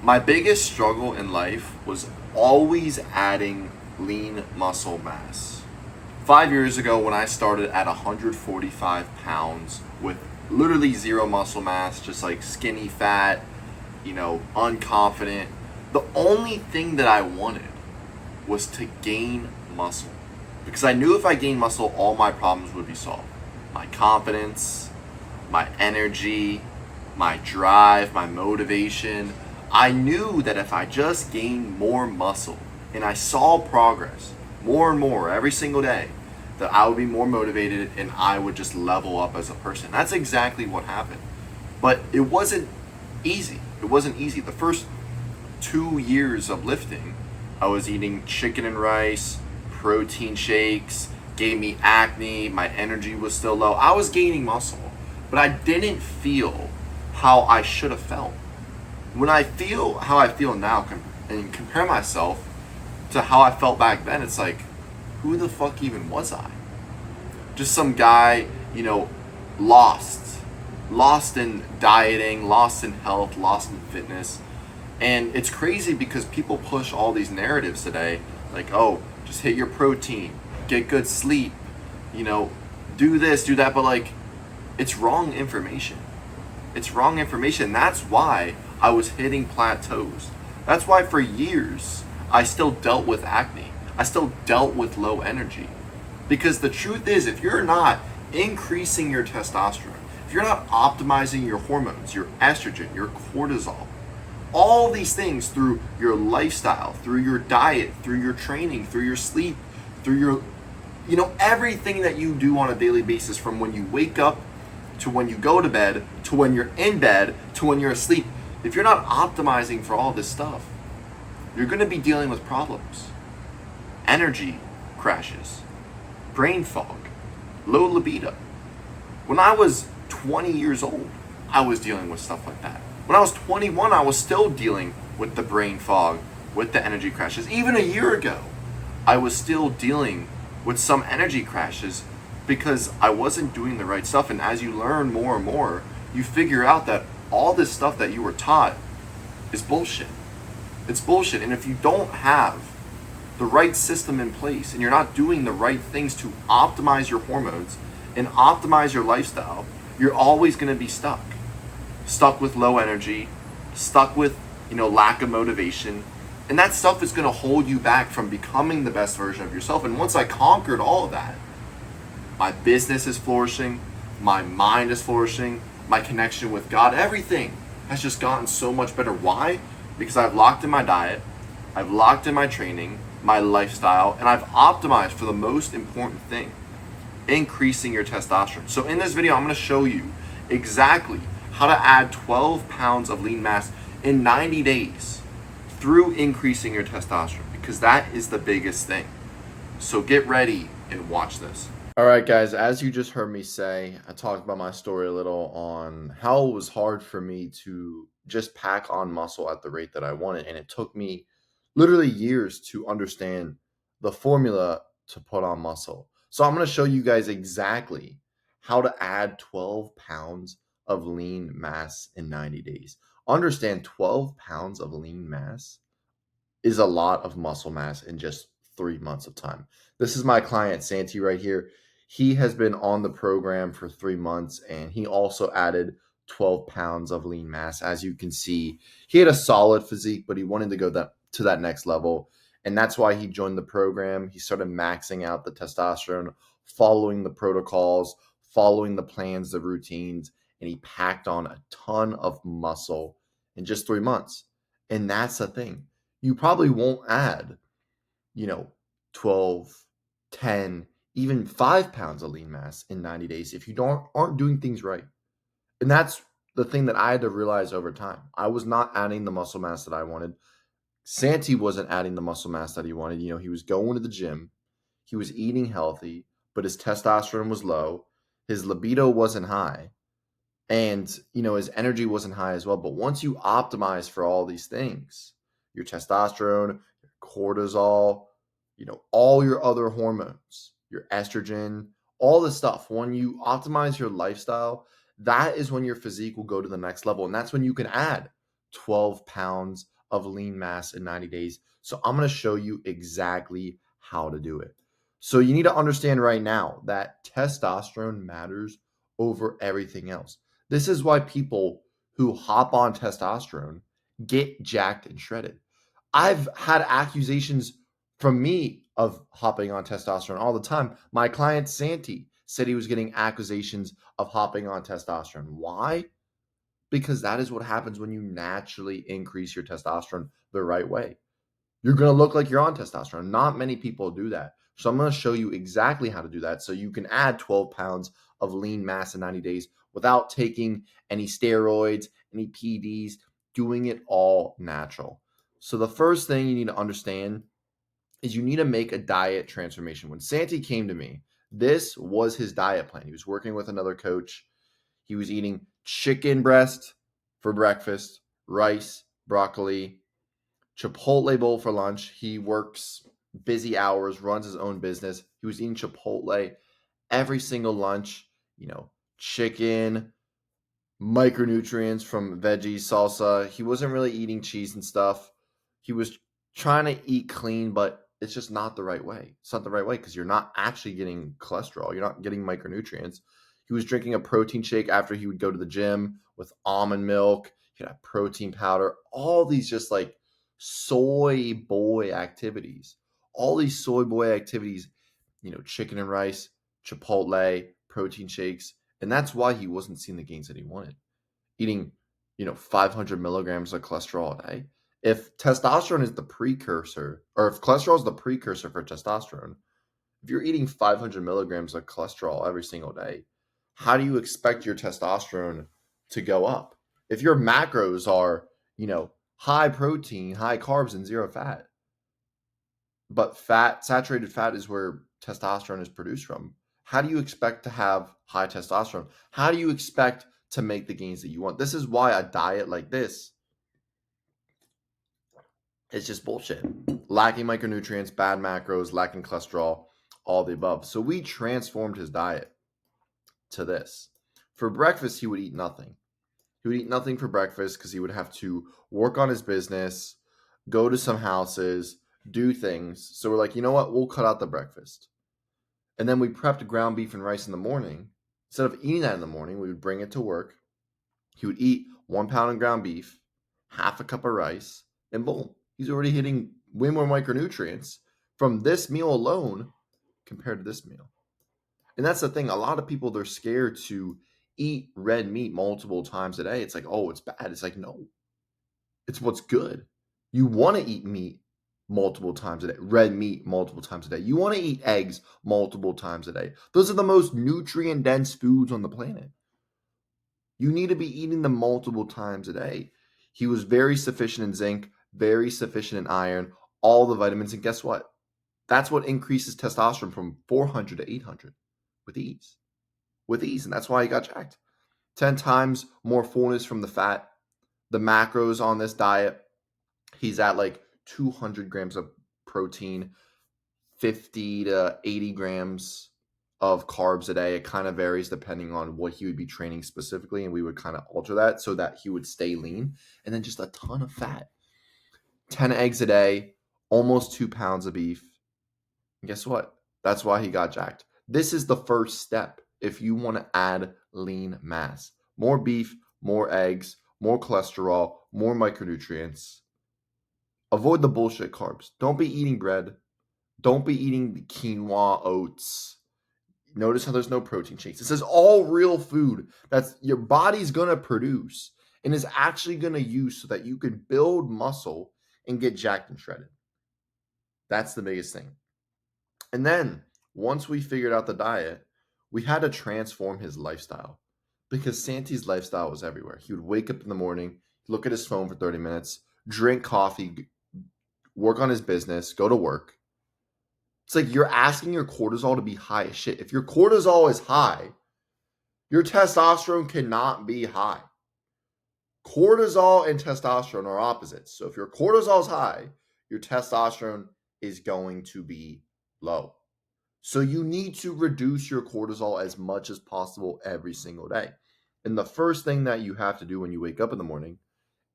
My biggest struggle in life was always adding lean muscle mass. 5 years ago, when I started at 145 pounds with literally zero muscle mass, just like skinny fat, unconfident, the only thing that I wanted was to gain muscle. Because I knew if I gained muscle, all my problems would be solved. My confidence, my energy, my drive, my motivation. I knew that if I just gained more muscle and I saw progress more and more every single day, that I would be more motivated and I would just level up as a person. That's exactly what happened. But it wasn't easy. It wasn't easy. The first 2 years of lifting, I was eating chicken and rice, protein shakes, gave me acne, my energy was still low. I was gaining muscle, but I didn't feel how I should have felt. When I feel how I feel now and compare myself to how I felt back then, it's like, who the fuck even was I? Just some guy, lost. Lost in dieting, lost in health, lost in fitness. And it's crazy because people push all these narratives today, like, oh, just hit your protein, get good sleep, do this, do that, but like, it's wrong information. It's wrong information. That's why I was hitting plateaus. That's why for years I still dealt with acne. I still dealt with low energy. Because the truth is, if you're not increasing your testosterone, if you're not optimizing your hormones, your estrogen, your cortisol, all these things through your lifestyle, through your diet, through your training, through your sleep, through your, everything that you do on a daily basis, from when you wake up to when you go to bed, to when you're in bed, to when you're asleep. If you're not optimizing for all this stuff, you're going to be dealing with problems. Energy crashes, brain fog, low libido. When I was 20 years old, I was dealing with stuff like that. When I was 21, I was still dealing with the brain fog, with the energy crashes. Even a year ago, I was still dealing with some energy crashes because I wasn't doing the right stuff. And as you learn more and more, you figure out that all this stuff that you were taught is bullshit. It's bullshit. And if you don't have the right system in place and you're not doing the right things to optimize your hormones and optimize your lifestyle, you're always going to be stuck. Stuck with low energy, stuck with, lack of motivation. And that stuff is going to hold you back from becoming the best version of yourself. And once I conquered all of that, my business is flourishing, my mind is flourishing, my connection with God, everything has just gotten so much better. Why? Because I've locked in my diet, I've locked in my training, my lifestyle, and I've optimized for the most important thing, increasing your testosterone. So in this video, I'm going to show you exactly how to add 12 pounds of lean mass in 90 days through increasing your testosterone, because that is the biggest thing. So get ready and watch this. All right, guys, as you just heard me say, I talked about my story a little on how it was hard for me to just pack on muscle at the rate that I wanted. And it took me literally years to understand the formula to put on muscle. So I'm going to show you guys exactly how to add 12 pounds of lean mass in 90 days. Understand 12 pounds of lean mass is a lot of muscle mass in just 3 months of time. This is my client, Santi, right here. He has been on the program for 3 months and he also added 12 pounds of lean mass. As you can see, he had a solid physique, but he wanted to go to that next level. And that's why he joined the program. He started maxing out the testosterone, following the protocols, following the plans, the routines, and he packed on a ton of muscle in just 3 months. And that's the thing. You probably won't add, you know, 12, 10, even 5 pounds of lean mass in 90 days if you aren't doing things right. And that's the thing that I had to realize over time. I was not adding the muscle mass that I wanted. Santi wasn't adding the muscle mass that he wanted. He was going to the gym, he was eating healthy, but his testosterone was low, his libido wasn't high, and his energy wasn't high as well. But once you optimize for all these things, your testosterone, your cortisol, all your other hormones, your estrogen, all this stuff, when you optimize your lifestyle, that is when your physique will go to the next level. And that's when you can add 12 pounds of lean mass in 90 days. So I'm going to show you exactly how to do it. So you need to understand right now that testosterone matters over everything else. This is why people who hop on testosterone get jacked and shredded. I've had accusations from me of hopping on testosterone all the time. My client Santi said he was getting accusations of hopping on testosterone. Why? Because that is what happens when you naturally increase your testosterone the right way. You're going to look like you're on testosterone. Not many people do that. So I'm going to show you exactly how to do that so you can add 12 pounds of lean mass in 90 days without taking any steroids, any PDs, doing it all natural. So the first thing you need to understand is you need to make a diet transformation. When Santi came to me, this was his diet plan. He was working with another coach. He was eating chicken breast for breakfast, rice, broccoli, Chipotle bowl for lunch. He works busy hours, runs his own business. He was eating Chipotle every single lunch, chicken, micronutrients from veggies, salsa. He wasn't really eating cheese and stuff. He was trying to eat clean, but it's just not the right way. It's not the right way because you're not actually getting cholesterol. You're not getting micronutrients. He was drinking a protein shake after he would go to the gym with almond milk. He had a protein powder. All these just like soy boy activities. All these soy boy activities, chicken and rice, Chipotle, protein shakes. And that's why he wasn't seeing the gains that he wanted. Eating, 500 milligrams of cholesterol a day. If testosterone is the precursor, or if cholesterol is the precursor for testosterone, if you're eating 500 milligrams of cholesterol every single day, how do you expect your testosterone to go up? If your macros are, high protein, high carbs, and zero fat, but saturated fat is where testosterone is produced from. How do you expect to have high testosterone? How do you expect to make the gains that you want? This is why a diet like this is just bullshit. Lacking micronutrients, bad macros, lacking cholesterol, all the above. So we transformed his diet to this. For breakfast, he would eat nothing. He would eat nothing for breakfast because he would have to work on his business, go to some houses, do things. So we're like, you know what? We'll cut out the breakfast. And then we prepped ground beef and rice in the morning. Instead of eating that in the morning, we would bring it to work. He would eat 1 pound of ground beef, half a cup of rice, and boom, he's already hitting way more micronutrients from this meal alone compared to this meal. And that's the thing. A lot of people, they're scared to eat red meat multiple times a day. It's like, oh, it's bad. It's like, no, it's what's good. You want to eat meat multiple times a day, red meat multiple times a day. You want to eat eggs multiple times a day. Those are the most nutrient dense foods on the planet. You need to be eating them multiple times a day. He was very sufficient in zinc, very sufficient in iron, all the vitamins. And guess what? That's what increases testosterone from 400 to 800 with ease. With ease. And that's why he got jacked. 10 times more fullness from the fat. The macros on this diet, he's at like 200 grams of protein, 50 to 80 grams of carbs a day. It kind of varies depending on what he would be training specifically, and we would kind of alter that so that he would stay lean. And then just a ton of fat. 10 eggs a day, almost 2 pounds of beef. And guess what? That's why he got jacked. This is the first step if you want to add lean mass. More beef, more eggs, more cholesterol, more micronutrients. Avoid the bullshit carbs. Don't be eating bread. Don't be eating the quinoa, oats. Notice how there's no protein shakes. This is all real food that's your body's going to produce and is actually going to use so that you can build muscle and get jacked and shredded. That's the biggest thing. And then once we figured out the diet, we had to transform his lifestyle because Santi's lifestyle was everywhere. He would wake up in the morning, look at his phone for 30 minutes, drink coffee, work on his business, go to work. It's like you're asking your cortisol to be high as shit. If your cortisol is high, your testosterone cannot be high. Cortisol and testosterone are opposites. So if your cortisol is high, your testosterone is going to be low. So you need to reduce your cortisol as much as possible every single day. And the first thing that you have to do when you wake up in the morning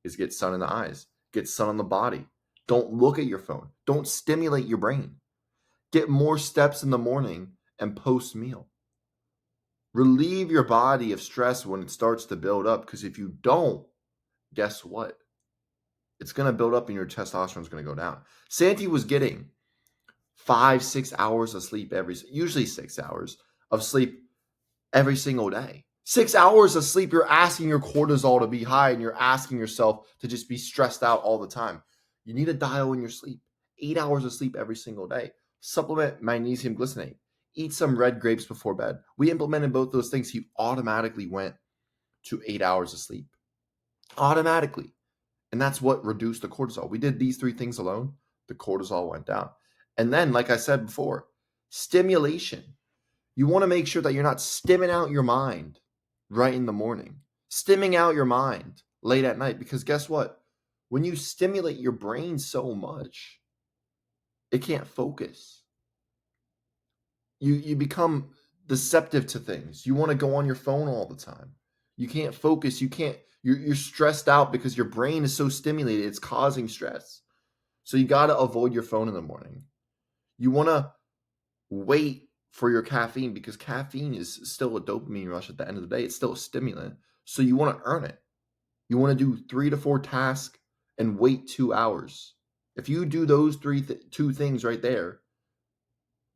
is get sun in the eyes, get sun on the body. Don't look at your phone. Don't stimulate your brain. Get more steps in the morning and post meal. Relieve your body of stress when it starts to build up, because if you don't, guess what? It's going to build up and your testosterone is going to go down. Santi was getting 5-6 hours of sleep usually 6 hours of sleep every single day. 6 hours of sleep, you're asking your cortisol to be high and you're asking yourself to just be stressed out all the time. You need to dial in your sleep. 8 hours of sleep every single day. Supplement magnesium glycinate. Eat some red grapes before bed. We implemented both those things. He automatically went to 8 hours of sleep. Automatically. And that's what reduced the cortisol. We did these 3 things alone. The cortisol went down. And then, like I said before, stimulation. You want to make sure that you're not stimming out your mind right in the morning, stimming out your mind late at night, because guess what? When you stimulate your brain so much, it can't focus. You become deceptive to things. You want to go on your phone all the time. You can't focus. You're stressed out because your brain is so stimulated. It's causing stress. So you got to avoid your phone in the morning. You want to wait for your caffeine, because caffeine is still a dopamine rush at the end of the day. It's still a stimulant. So you want to earn it. You want to do 3 to 4 tasks and wait 2 hours. If you do those two things right there,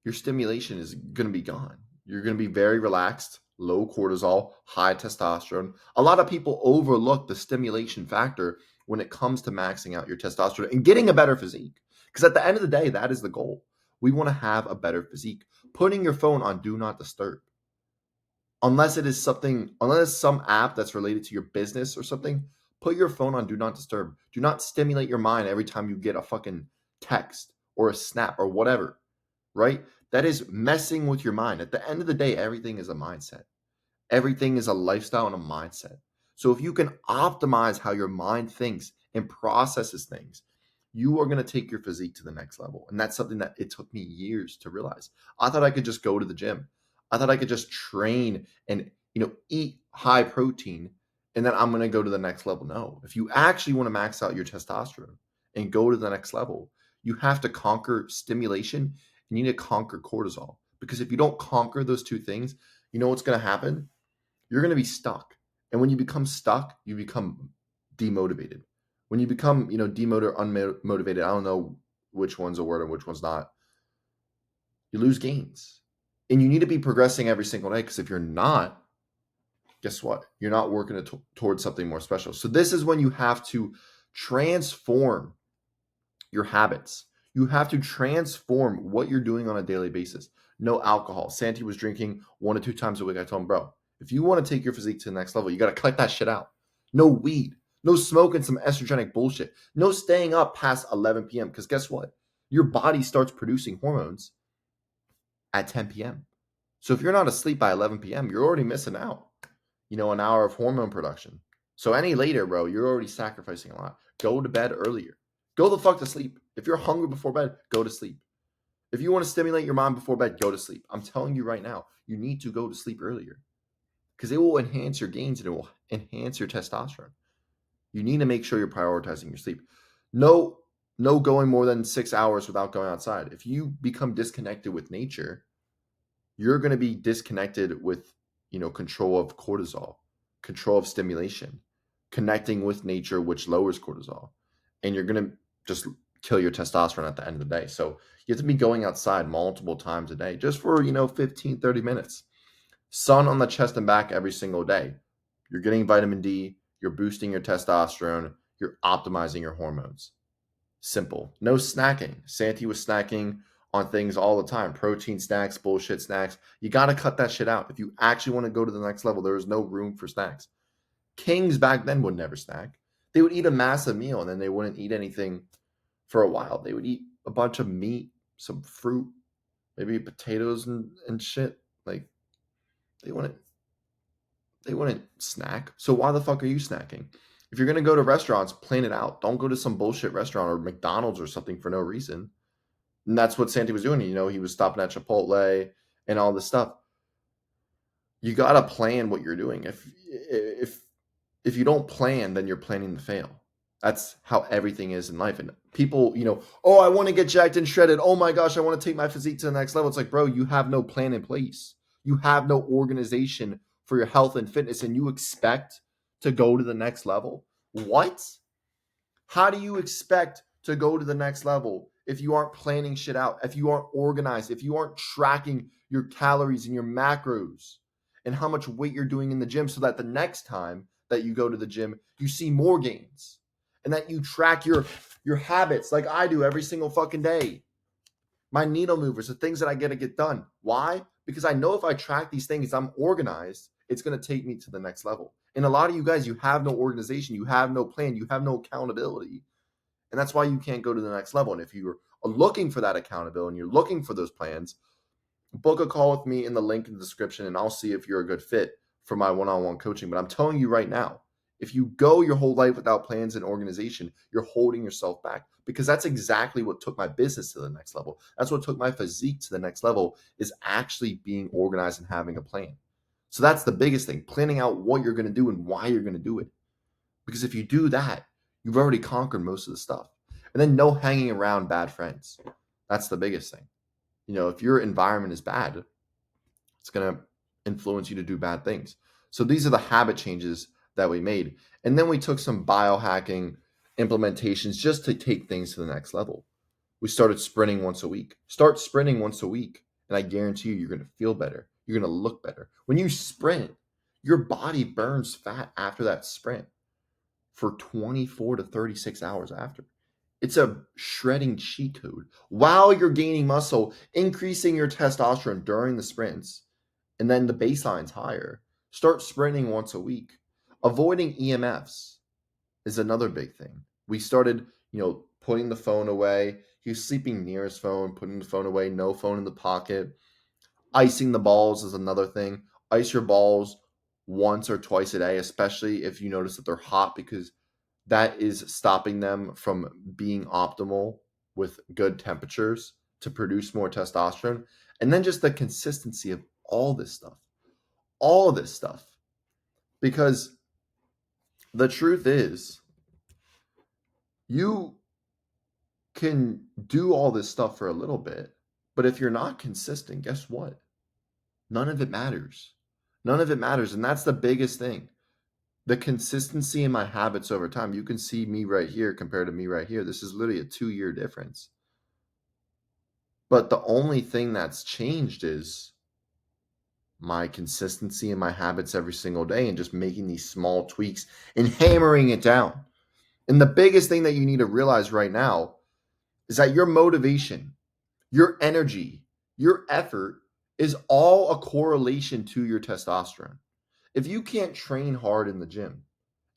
your stimulation is going to be gone. You're going to be very relaxed, low cortisol, high testosterone. A lot of people overlook the stimulation factor when it comes to maxing out your testosterone and getting a better physique. Because at the end of the day, that is the goal. We want to have a better physique. Putting your phone on do not disturb. Unless some app that's related to your business or something, put your phone on do not disturb. Do not stimulate your mind every time you get a fucking text or a snap or whatever, right? That is messing with your mind. At the end of the day, everything is a mindset. Everything is a lifestyle and a mindset. So if you can optimize how your mind thinks and processes things, you are going to take your physique to the next level. And that's something that it took me years to realize. I thought I could just go to the gym. I thought I could just train and, eat high protein and then I'm going to go to the next level. No, if you actually want to max out your testosterone and go to the next level, you have to conquer stimulation. You need to conquer cortisol, because if you don't conquer those 2 things, you know what's going to happen? You're going to be stuck. And when you become stuck, you become demotivated. When you become, demotivated or unmotivated, I don't know which one's a word and which one's not, you lose gains. And you need to be progressing every single day, because if you're not, guess what? You're not working towards something more special. So this is when you have to transform your habits. You have to transform what you're doing on a daily basis. No alcohol. Santi was drinking 1 to 2 times a week. I told him, bro, if you want to take your physique to the next level, you got to cut that shit out. No weed. No smoking some estrogenic bullshit. No staying up past 11 p.m. Because guess what? Your body starts producing hormones at 10 p.m. So if you're not asleep by 11 p.m., you're already missing out, an hour of hormone production. So any later, bro, you're already sacrificing a lot. Go to bed earlier. Go the fuck to sleep. If you're hungry before bed, go to sleep. If you want to stimulate your mind before bed, go to sleep. I'm telling you right now, you need to go to sleep earlier, because it will enhance your gains and it will enhance your testosterone. You need to make sure you're prioritizing your sleep. No going more than 6 hours without going outside. If you become disconnected with nature, you're going to be disconnected with, control of cortisol, control of stimulation, connecting with nature, which lowers cortisol. And you're going to just kill your testosterone at the end of the day. So you have to be going outside multiple times a day, just for, 15, 30 minutes. Sun on the chest and back every single day. You're getting vitamin D, you're boosting your testosterone, you're optimizing your hormones. Simple. No snacking. Santi was snacking on things all the time. Protein snacks, bullshit snacks. You got to cut that shit out. If you actually want to go to the next level, there is no room for snacks. Kings back then would never snack. They would eat a massive meal and then they wouldn't eat anything for a while. They would eat a bunch of meat, some fruit, maybe potatoes and shit. Like they wouldn't snack. So why the fuck are you snacking? If you're going to go to restaurants, plan it out. Don't go to some bullshit restaurant or McDonald's or something for no reason. And that's what Santi was doing. He was stopping at Chipotle and all this stuff. You got to plan what you're doing. If you don't plan, then you're planning to fail. That's how everything is in life. And people, oh, I want to get jacked and shredded. Oh my gosh, I want to take my physique to the next level. It's like, bro, you have no plan in place. You have no organization for your health and fitness, and you expect to go to the next level. What? How do you expect to go to the next level if you aren't planning shit out, if you aren't organized, if you aren't tracking your calories and your macros and how much weight you're doing in the gym so that the next time that you go to the gym, you see more gains and that you track your habits like I do every single fucking day. My needle movers, the things that I get to get done. Why? Because I know if I track these things, I'm organized, it's going to take me to the next level. And a lot of you guys, you have no organization, you have no plan, you have no accountability. And that's why you can't go to the next level. And if you're looking for that accountability and you're looking for those plans, book a call with me in the link in the description and I'll see if you're a good fit for my one-on-one coaching. But I'm telling you right now, if you go your whole life without plans and organization, you're holding yourself back, because that's exactly what took my business to the next level. That's what took my physique to the next level, is actually being organized and having a plan. So that's the biggest thing, planning out what you're going to do and why you're going to do it. Because if you do that, you've already conquered most of the stuff. And then no hanging around bad friends. That's the biggest thing. If your environment is bad, it's going to influence you to do bad things. So these are the habit changes that we made. And then we took some biohacking implementations just to take things to the next level. We started sprinting once a week. Start sprinting once a week, and I guarantee you're going to feel better. You're going to look better. When you sprint, your body burns fat after that sprint for 24 to 36 hours after. It's a shredding cheat code while you're gaining muscle, increasing your testosterone during the sprints, and then the baseline's higher. Start sprinting once a week. Avoiding EMFs is another big thing. We started, putting the phone away. He was sleeping near his phone, putting the phone away, no phone in the pocket. Icing the balls is another thing. Ice your balls once or twice a day, especially if you notice that they're hot, because that is stopping them from being optimal with good temperatures to produce more testosterone. And then just the consistency of all this stuff. Because the truth is, you can do all this stuff for a little bit, but if you're not consistent, guess what? None of it matters. None of it matters. And that's the biggest thing. The consistency in my habits over time. You can see me right here compared to me right here. This is literally a 2-year difference. But the only thing that's changed is my consistency in my habits every single day and just making these small tweaks and hammering it down. And the biggest thing that you need to realize right now is that your motivation, your energy, your effort is all a correlation to your testosterone. If you can't train hard in the gym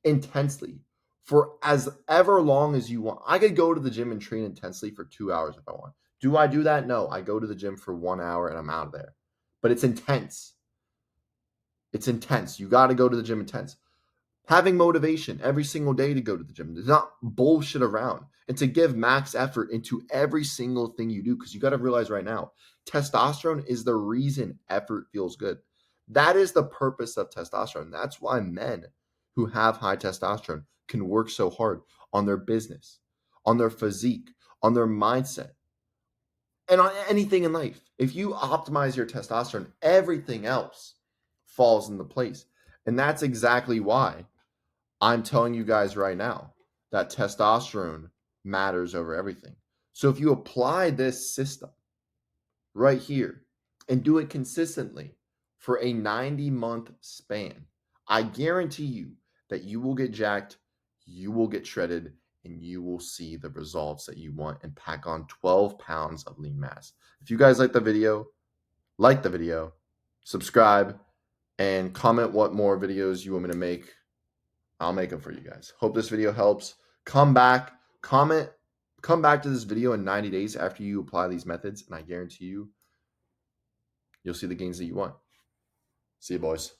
intensely for as ever long as you want, I could go to the gym and train intensely for 2 hours if I want. Do I do that? No, I go to the gym for 1 hour and I'm out of there. But it's intense. It's intense. You got to go to the gym intense. Having motivation every single day to go to the gym. There's not bullshit around. And to give max effort into every single thing you do, because you got to realize right now, testosterone is the reason effort feels good. That is the purpose of testosterone. That's why men who have high testosterone can work so hard on their business, on their physique, on their mindset, and on anything in life. If you optimize your testosterone, everything else falls into place. And that's exactly why I'm telling you guys right now that testosterone matters over everything. So if you apply this system right here and do it consistently for a 90-month span, I guarantee you that you will get jacked, you will get shredded, and you will see the results that you want and pack on 12 pounds of lean mass. If you guys like the video, subscribe, and comment what more videos you want me to make. I'll make them for you guys. Hope this video helps. Come back to this video in 90 days after you apply these methods, and I guarantee you'll see the gains that you want. See you, boys.